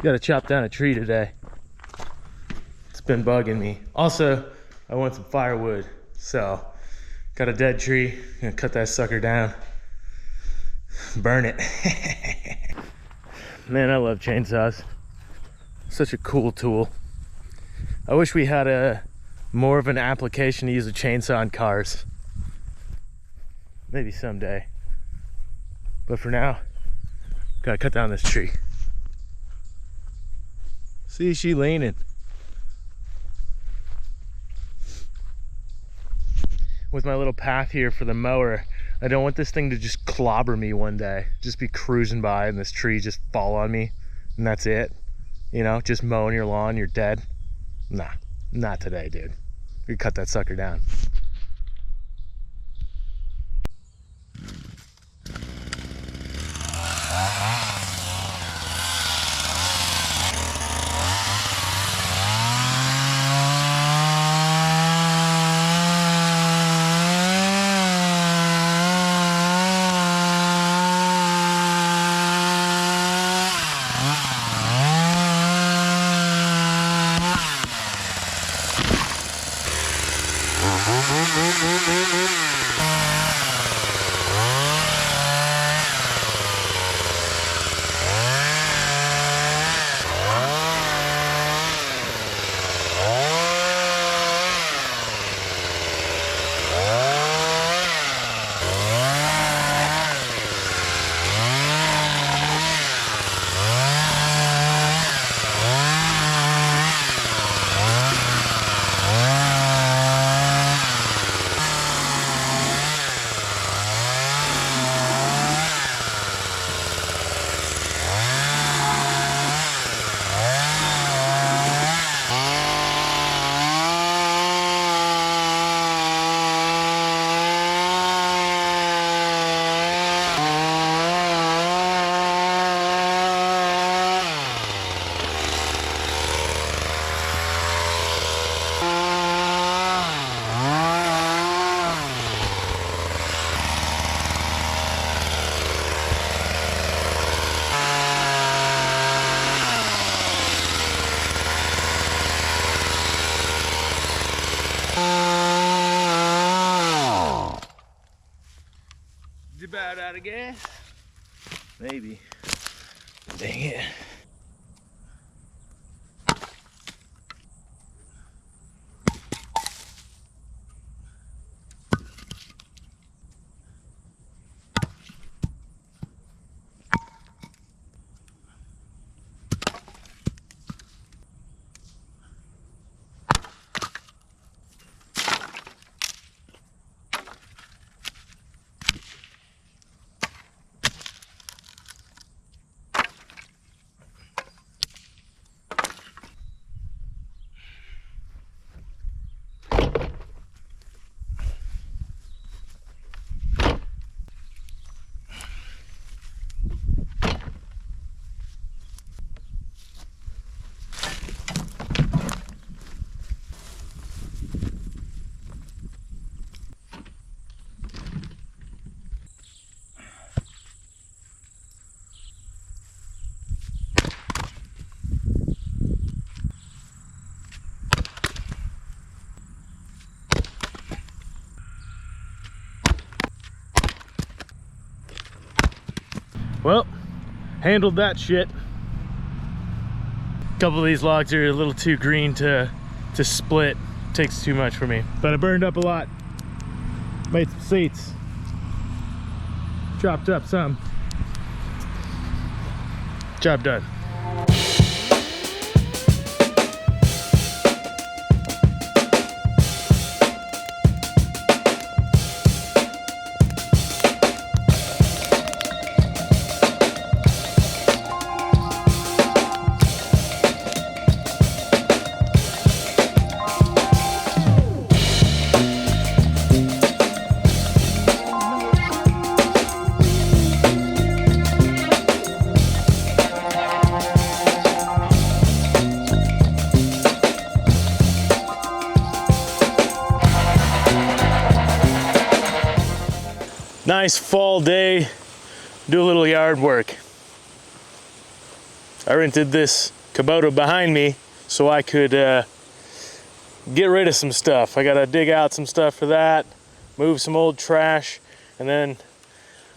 Gotta chop down a tree today. It's been bugging me. Also, I want some firewood, so got a dead tree. Gonna cut that sucker down, burn it. Man, I love chainsaws. Such a cool tool. I wish we had more of an application to use a chainsaw in cars. Maybe someday. But for now, gotta cut down this tree. See, she leaning. With my little path here for the mower, I don't want this thing to just clobber me one day. Just be cruising by and this tree just fall on me and that's it. You know, just mowing your lawn, you're dead. Nah, not today, dude. We cut that sucker down. About out of gas? Maybe. Dang it. Well, handled that shit. A couple of these logs are a little too green to split. Takes too much for me. But I burned up a lot. Made some seats. Chopped up some. Job done. Nice fall day, do a little yard work. I rented this Kubota behind me so I could get rid of some stuff. I gotta dig out some stuff for that, move some old trash, and then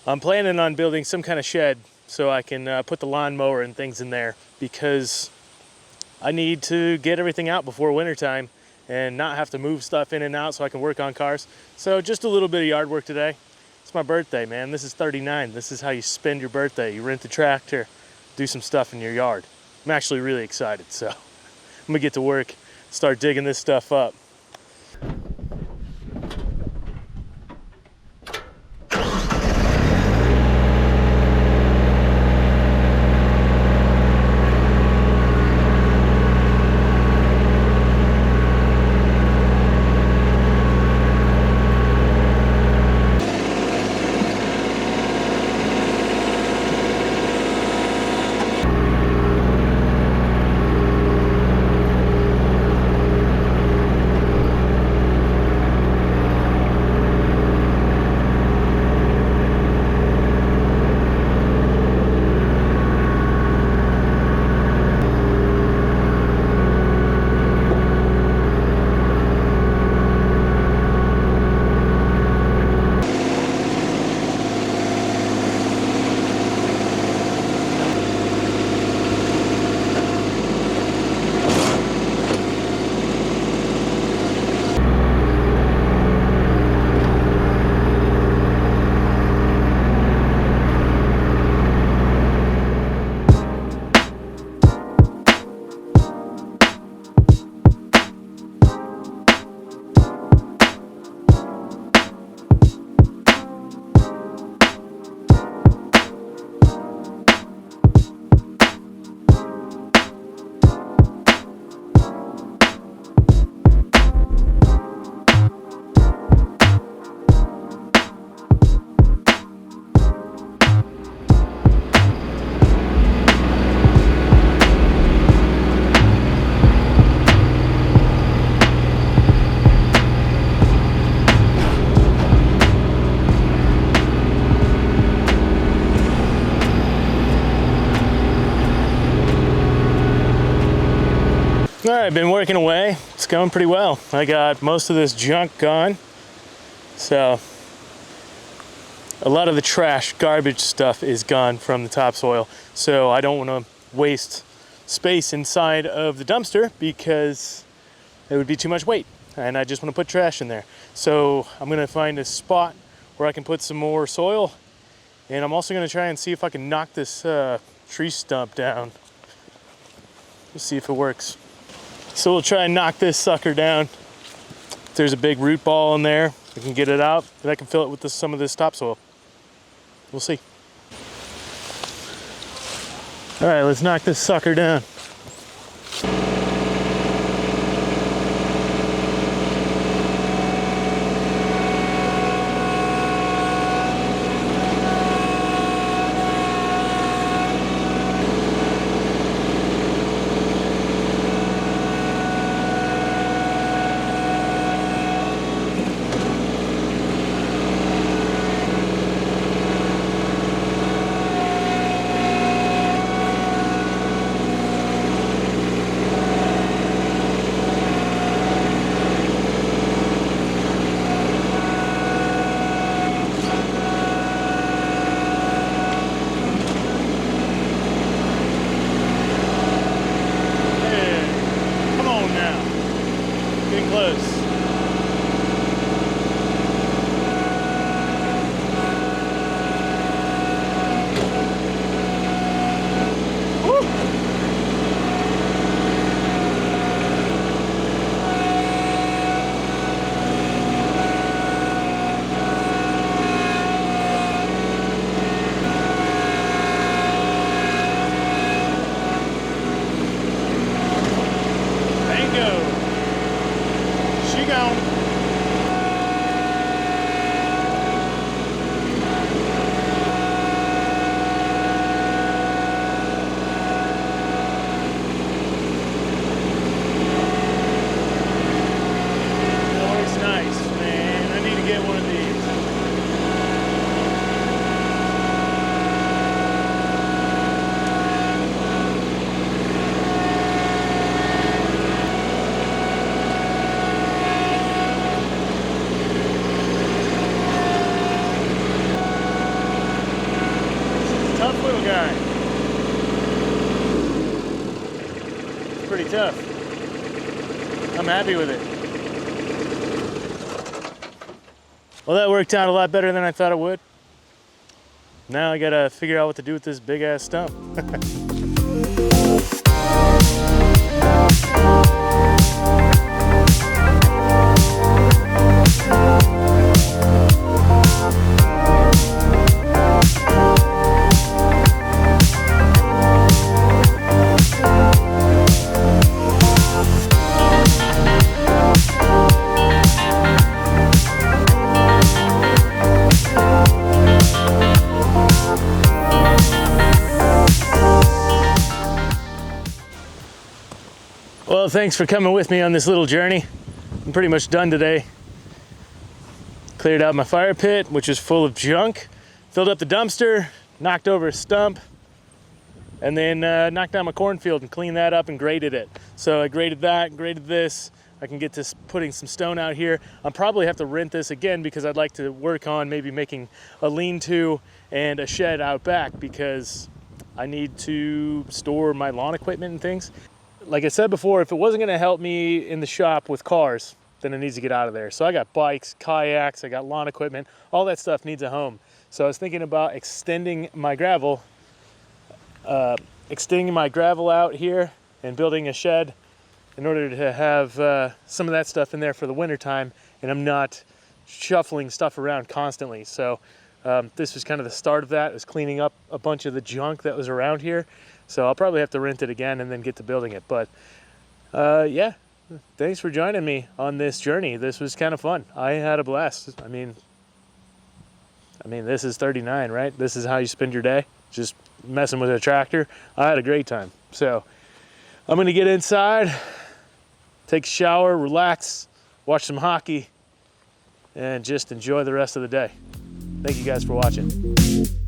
I'm planning on building some kind of shed so I can put the lawnmower and things in there, because I need to get everything out before wintertime and not have to move stuff in and out so I can work on cars. So just a little bit of yard work today. It's my birthday, man. This is 39. This is how you spend your birthday. You rent the tractor, do some stuff in your yard. I'm actually really excited, so I'm gonna get to work, start digging this stuff up. All right, been working away. It's going pretty well. I got most of this junk gone. So a lot of the trash, garbage stuff is gone from the topsoil. So I don't want to waste space inside of the dumpster because it would be too much weight. And I just want to put trash in there. So I'm going to find a spot where I can put some more soil. And I'm also going to try and see if I can knock this tree stump down. Let's see if it works. So we'll try and knock this sucker down. If there's a big root ball in there, I can get it out, and I can fill it with some of this topsoil. We'll see. All right, let's knock this sucker down. tough. I'm happy with it. Well, that worked out a lot better than I thought it would. Now I gotta figure out what to do with this big ass stump. Well, thanks for coming with me on this little journey. I'm pretty much done today. Cleared out my fire pit, which is full of junk, filled up the dumpster, knocked over a stump, and then knocked down my cornfield and cleaned that up and graded it. So I graded that, graded this. I can get to putting some stone out here. I'll probably have to rent this again because I'd like to work on maybe making a lean-to and a shed out back because I need to store my lawn equipment and things. Like I said before, if it wasn't gonna help me in the shop with cars, then it needs to get out of there. So I got bikes, kayaks, I got lawn equipment, all that stuff needs a home. So I was thinking about extending my gravel out here and building a shed in order to have some of that stuff in there for the winter time, and I'm not shuffling stuff around constantly. So this was kind of the start of that. It was cleaning up a bunch of the junk that was around here. So I'll probably have to rent it again and then get to building it. But yeah, thanks for joining me on this journey. This was kind of fun. I had a blast. I mean, this is 39, right? This is how you spend your day, just messing with a tractor. I had a great time. So I'm gonna get inside, take a shower, relax, watch some hockey, and just enjoy the rest of the day. Thank you guys for watching.